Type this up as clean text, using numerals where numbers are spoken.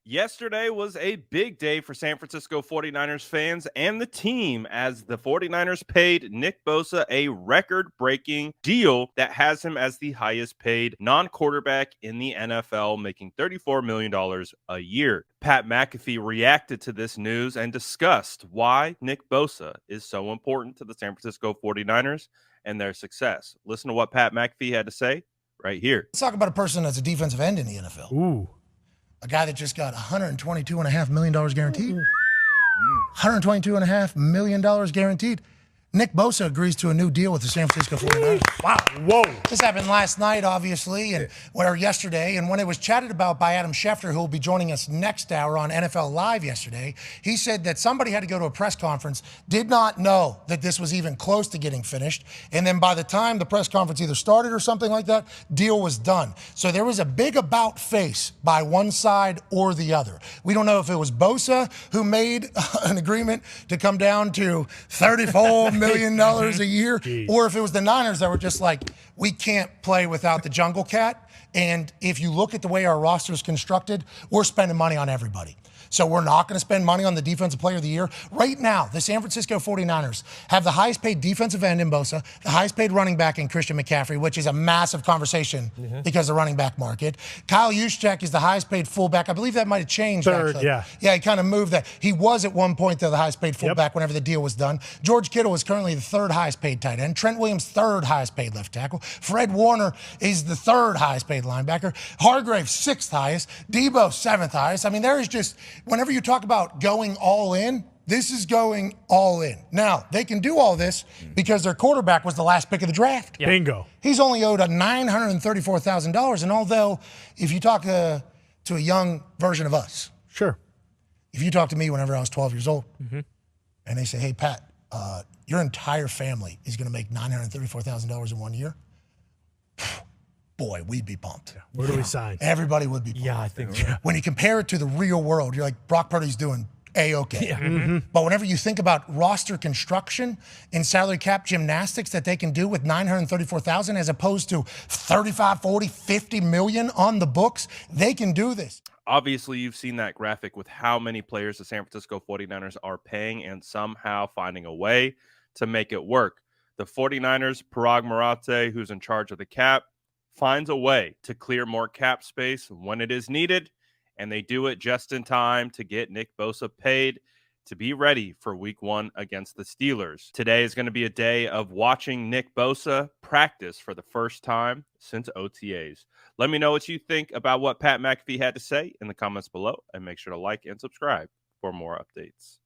Yesterday was a big day for San Francisco 49ers fans and the team as the 49ers paid Nick Bosa a record-breaking deal that has him as the highest paid non-quarterback in the NFL, making $34 million a year. Pat McAfee reacted to this news and discussed why Nick Bosa is so important to the San Francisco 49ers and their success. Listen to what Pat McAfee had to say right here. Let's talk about a person that's a defensive end in the NFL. Ooh. A guy that just got $122.5 million guaranteed. $122.5 million guaranteed. Nick Bosa agrees to a new deal with the San Francisco 49ers. Wow. Whoa. This happened last night, obviously, or yesterday. And when it was chatted about by Adam Schefter, who will be joining us next hour on NFL Live yesterday, he said that somebody had to go to a press conference, did not know that this was even close to getting finished. And then by the time the press conference either started or something like that, deal was done. So there was a big about face by one side or the other. We don't know if it was Bosa who made an agreement to come down to $34 million a year, or if it was the Niners that were just like, we can't play without the jungle cat. And if you look at the way our roster is constructed, we're spending money on everybody. So we're not going to spend money on the defensive player of the year. Right now, the San Francisco 49ers have the highest paid defensive end in Bosa, the highest paid running back in Christian McCaffrey, which is a massive conversation because of the running back market. Kyle Juszczyk is the highest paid fullback. I believe that might have changed. Third, actually. yeah. Yeah, he kind of moved that. He was at one point, though, the highest paid fullback whenever the deal was done. George Kittle is currently the third highest paid tight end. Trent Williams, third highest paid left tackle. Fred Warner is the third highest paid linebacker. Hargrave, sixth highest. Debo, seventh highest. I mean, there is just, whenever you talk about going all in, this is going all in. Now, they can do all this because their quarterback was the last pick of the draft. Yeah. Bingo. He's only owed $934,000. And although, if you talk to a young version of us, Sure. if you talk to me whenever I was 12 years old, and they say, hey, Pat, your entire family is going to make $934,000 in 1 year, boy, we'd be pumped. Where do we sign? Everybody would be pumped. Yeah, I think so. When you compare it to the real world, you're like, Brock Purdy's doing A-okay. Yeah. But whenever you think about roster construction and salary cap gymnastics that they can do with $934,000 as opposed to 35, 40, 50 million on the books, they can do this. Obviously, you've seen that graphic with how many players the San Francisco 49ers are paying and somehow finding a way to make it work. The 49ers, Parag Marathe, who's in charge of the cap, finds a way to clear more cap space when it is needed, and they do it just in time to get Nick Bosa paid to be ready for week 1 against the Steelers. Today is going to be a day of watching Nick Bosa practice for the first time since OTAs. Let me know what you think about what Pat McAfee had to say in the comments below, and make sure to like and subscribe for more updates.